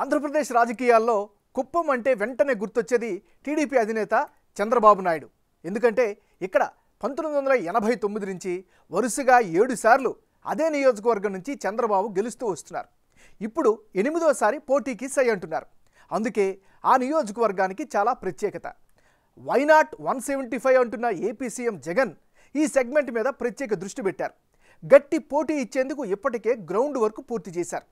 ఆంధ్రప్రదేశ్ రాజకీయాల్లో కుప్పం అంటే వెంటనే గుర్తొచ్చేది టీడీపీ అధినేత చంద్రబాబు నాయుడు. ఎందుకంటే ఇక్కడ 1989 నుంచి వరుసగా 7 సార్లు అదే నియోజకవర్గం నుంచి చంద్రబాబు గెలుస్తూ వస్తున్నారు. ఇప్పుడు 8వ సారి పోటీకి సై అంటున్నారు. అందుకే ఆ నియోజకవర్గానికి చాలా ప్రత్యేకత. వైనాట్ 175 అంటున్న ఏపీ సీఎం జగన్ ఈ సెగ్మెంట్ మీద ప్రత్యేక దృష్టి పెట్టారు. గట్టి పోటీ ఇచ్చేందుకు ఇప్పటికే గ్రౌండ్ వర్క్ పూర్తి చేశారు.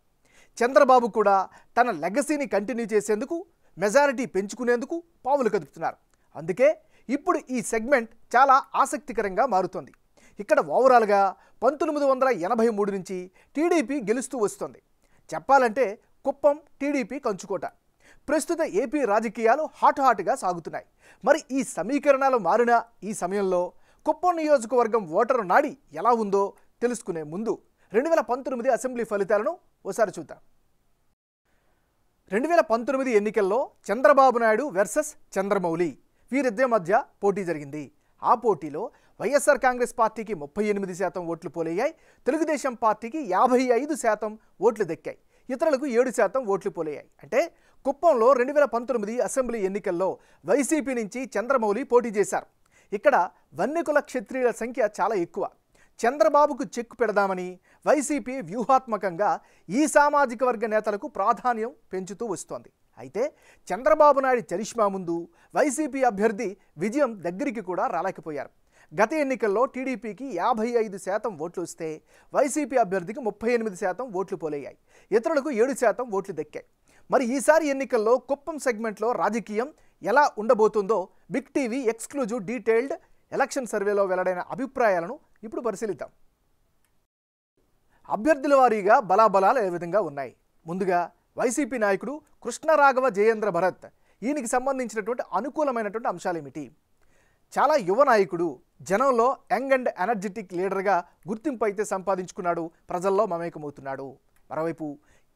చంద్రబాబు కూడా తన లెగసీని కంటిన్యూ చేసేందుకు, మెజారిటీ పెంచుకునేందుకు పావులు కదుపుతున్నారు. అందుకే ఇప్పుడు ఈ సెగ్మెంట్ చాలా ఆసక్తికరంగా మారుతోంది. ఇక్కడ ఓవరాల్గా 1983 నుంచి టీడీపీ గెలుస్తూ వస్తుంది. చెప్పాలంటే కుప్పం టీడీపీ కంచుకోట. ప్రస్తుత ఏపీ రాజకీయాలు హాట్గా సాగుతున్నాయి. మరి ఈ సమీకరణాలు మారిన ఈ సమయంలో కుప్పం నియోజకవర్గం ఓటరు నాడి ఎలా ఉందో తెలుసుకునే ముందు 2019 అసెంబ్లీ ఫలితాలను ఓసారి చూద్దాం. 2019 ఎన్నికల్లో చంద్రబాబు నాయుడు వర్సెస్ చంద్రమౌళి వీరిద్దరి మధ్య పోటీ జరిగింది. ఆ పోటీలో వైఎస్ఆర్ కాంగ్రెస్ పార్టీకి 38% ఓట్లు పోలయ్యాయి. తెలుగుదేశం పార్టీకి 55% ఓట్లు దక్కాయి. ఇతరులకు 7% ఓట్లు పోలయ్యాయి. అంటే కుప్పంలో 2019 అసెంబ్లీ ఎన్నికల్లో వైసీపీ నుంచి చంద్రమౌళి పోటీ చేశారు. ఇక్కడ వన్యకుల క్షత్రియుల సంఖ్య చాలా ఎక్కువ. చంద్రబాబుకు చెక్కు పెడదామని వైసీపీ వ్యూహాత్మకంగా ఈ సామాజిక వర్గ నేతలకు ప్రాధాన్యం పెంచుతూ వస్తోంది. అయితే చంద్రబాబు నాయుడు చరిష్మా ముందు వైసీపీ అభ్యర్థి విజయం దగ్గరికి కూడా రాలేకపోయారు. గత ఎన్నికల్లో టీడీపీకి 55% ఓట్లు వస్తే వైసీపీ అభ్యర్థికి 38% ఓట్లు పోలయ్యాయి. ఇతరులకు 7% ఓట్లు దక్కాయి. మరి ఈసారి ఎన్నికల్లో కుప్పం సెగ్మెంట్లో రాజకీయం ఎలా ఉండబోతుందో big TV exclusive detailed election సర్వేలో వెల్లడైన అభిప్రాయాలను ఇప్పుడు పరిశీలిద్దాం. అభ్యర్థుల వారీగా బలాబలాలు ఏ విధంగా ఉన్నాయి? ముందుగా వైసీపీ నాయకుడు కృష్ణరాఘవ జయేంద్ర భరత్. ఈయనకి సంబంధించినటువంటి అనుకూలమైనటువంటి అంశాలు ఏమిటి? చాలా యువ నాయకుడు, జనంలో యంగ్ అండ్ ఎనర్జెటిక్ లీడర్గా గుర్తింపు అయితే సంపాదించుకున్నాడు, ప్రజల్లో మమేకమవుతున్నాడు. మరోవైపు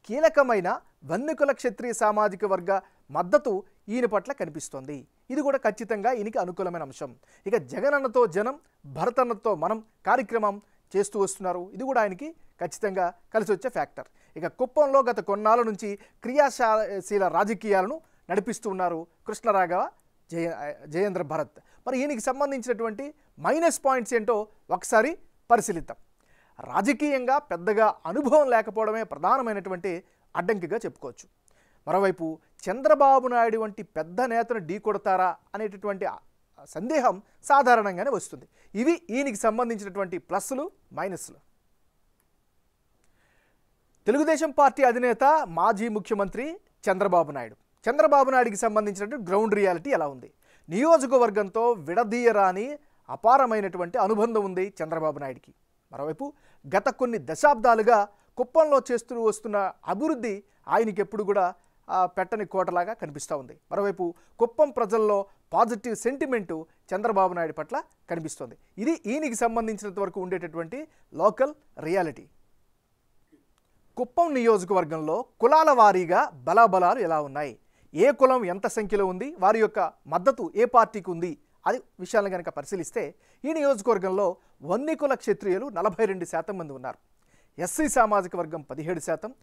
కీలకమైన వన్యకుల క్షత్రియ సామాజిక వర్గ మద్దతు ఈయన పట్ల కనిపిస్తోంది. ఇది కూడా ఖచ్చితంగా ఈయనకి అనుకూలమైన అంశం. ఇక జగనన్నతో జనం, భరతన్నతో మనం కార్యక్రమం చేస్తూ వస్తున్నారు. ఇది కూడా ఆయనకి ఖచ్చితంగా కలిసి వచ్చే ఫ్యాక్టర్. ఇక కుప్పంలో గత కొన్నాళ్ళ నుంచి క్రియాశీల రాజకీయాలను నడిపిస్తూ ఉన్నారు కృష్ణరాఘవ జయేంద్ర భరత్. మరి ఈయనకి సంబంధించినటువంటి మైనస్ పాయింట్స్ ఏంటో ఒకసారి పరిశీలిద్దాం. రాజకీయంగా పెద్దగా అనుభవం లేకపోవడమే ప్రధానమైనటువంటి అడ్డంకిగా చెప్పుకోవచ్చు. మరోవైపు చంద్రబాబు నాయుడు వంటి పెద్ద నేతను ఢీకొడతారా అనేటటువంటి సందేహం సాధారణంగానే వస్తుంది. ఇవి ఈయనకి సంబంధించినటువంటి ప్లస్లు, మైనస్లు. తెలుగుదేశం పార్టీ అధినేత, మాజీ ముఖ్యమంత్రి చంద్రబాబు నాయుడు. చంద్రబాబు నాయుడికి సంబంధించినటువంటి గ్రౌండ్ రియాలిటీ ఎలా ఉంది? నియోజకవర్గంతో విడదీయరాని అపారమైనటువంటి అనుబంధం ఉంది చంద్రబాబు నాయుడికి. మరోవైపు గత కొన్ని దశాబ్దాలుగా కుప్పంలో చేస్తూ వస్తున్న అభివృద్ధి ఆయనకి ఎప్పుడు కూడా పెట్టని కోటలాగా కనిపిస్తూ ఉంది. మరోవైపు కుప్పం ప్రజల్లో పాజిటివ్ సెంటిమెంటు చంద్రబాబు నాయుడు పట్ల కనిపిస్తోంది. ఇది ఈయనకి సంబంధించినంత వరకు ఉండేటటువంటి లోకల్ రియాలిటీ. కుప్పం నియోజకవర్గంలో కులాల వారీగా బలాబలాలు ఎలా ఉన్నాయి? ఏ కులం ఎంత సంఖ్యలో ఉంది? వారి యొక్క మద్దతు ఏ పార్టీకి ఉంది? అది విషయాలను కనుక పరిశీలిస్తే ఈ నియోజకవర్గంలో వన్యకుల క్షత్రియులు 42% మంది ఉన్నారు. ఎస్సీ సామాజిక వర్గం 17%,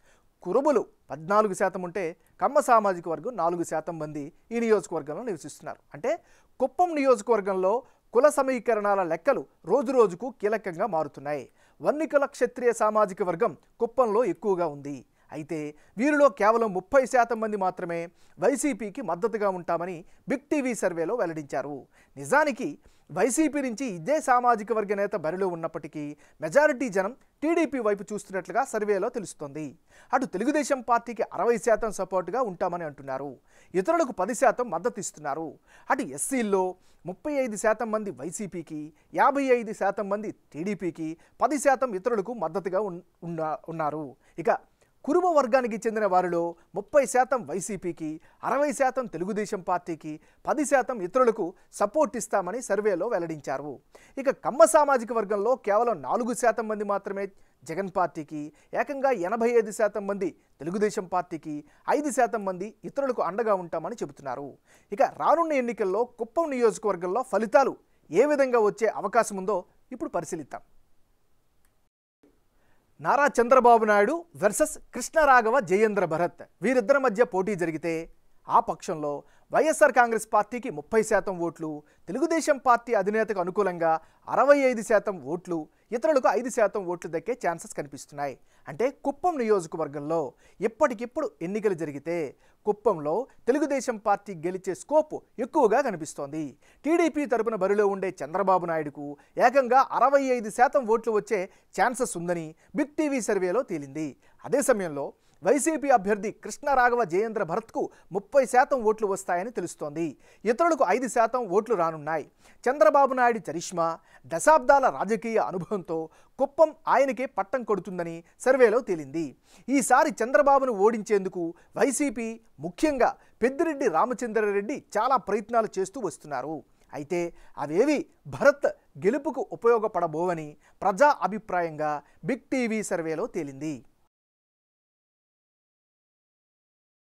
కురుబులు 14% ఉంటే కమ్మ సామాజిక వర్గం 4% మంది ఈ నియోజకవర్గంలో నివసిస్తున్నారు. అంటే కుప్పం నియోజకవర్గంలో కుల సమీకరణాల లెక్కలు రోజురోజుకు కీలకంగా మారుతున్నాయి. వన్యకుల క్షత్రియ సామాజిక వర్గం కుప్పంలో ఎక్కువగా ఉంది. అయితే వీరిలో కేవలం 30% మంది మాత్రమే వైసీపీకి మద్దతుగా ఉంటామని బిగ్ టీవీ సర్వేలో వెల్లడించారు. నిజానికి వైసీపీ నుంచి ఇదే సామాజిక వర్గ నేత బరిలో ఉన్నప్పటికీ మెజారిటీ జనం టీడీపీ వైపు చూస్తున్నట్లుగా సర్వేలో తెలుస్తోంది. అటు తెలుగుదేశం పార్టీకి 60% సపోర్టుగా ఉంటామని అంటున్నారు. ఇతరులకు 10% మద్దతు ఇస్తున్నారు. అటు ఎస్సీల్లో 35% మంది వైసీపీకి, 55% మంది టీడీపీకి, 10% ఇతరులకు మద్దతుగా ఉన్నారు. ఇక కురుమ వర్గానికి చెందిన వారిలో 30% వైసీపీకి, 60% తెలుగుదేశం పార్టీకి, 10% ఇతరులకు సపోర్ట్ ఇస్తామని సర్వేలో వెల్లడించారు. ఇక కమ్మ సామాజిక వర్గంలో కేవలం 4% మంది మాత్రమే జగన్ పార్టీకి, ఏకంగా 85% మంది తెలుగుదేశం పార్టీకి, 5% మంది ఇతరులకు అండగా ఉంటామని చెబుతున్నారు. ఇక రానున్న ఎన్నికల్లో కుప్పం నియోజకవర్గంలో ఫలితాలు ఏ విధంగా వచ్చే అవకాశం ఉందో ఇప్పుడు పరిశీలిద్దాం. నారా చంద్రబాబు నాయుడు వర్సెస్ కృష్ణరాఘవ జయేంద్ర భరత్ వీరిద్దరి మధ్య పోటీ జరిగితే ఆ పక్షంలో వైఎస్ఆర్ కాంగ్రెస్ పార్టీకి 30% ఓట్లు, తెలుగుదేశం పార్టీ అధినేతకు అనుకూలంగా 65% ఓట్లు, ఇతరులకు 5% ఓట్లు దక్కే ఛాన్సెస్ కనిపిస్తున్నాయి. అంటే కుప్పం నియోజకవర్గంలో ఇప్పటికిప్పుడు ఎన్నికలు జరిగితే కుప్పంలో తెలుగుదేశం పార్టీ గెలిచే స్కోప్ ఎక్కువగా కనిపిస్తోంది. టీడీపీ తరపున బరిలో ఉండే చంద్రబాబు నాయుడుకు ఏకంగా 65% ఓట్లు వచ్చే ఛాన్సెస్ ఉందని బిగ్ టీవీ సర్వేలో తేలింది. అదే సమయంలో వైసీపీ అభ్యర్థి కృష్ణరాఘవ జయేంద్ర భరత్కు 30% ఓట్లు వస్తాయని తెలుస్తోంది. ఇతరులకు 5% ఓట్లు రానున్నాయి. చంద్రబాబు నాయుడు చరిష్మా, దశాబ్దాల రాజకీయ అనుభవంతో కుప్పం ఆయనకే పట్టం కొడుతుందని సర్వేలో తేలింది. ఈసారి చంద్రబాబును ఓడించేందుకు వైసీపీ, ముఖ్యంగా పెద్దిరెడ్డి రామచంద్రారెడ్డి చాలా ప్రయత్నాలు చేస్తూ వస్తున్నారు. అయితే అవేవి భరత్ గెలుపుకు ఉపయోగపడబోవని ప్రజా అభిప్రాయంగా బిగ్ టీవీ సర్వేలో తేలింది.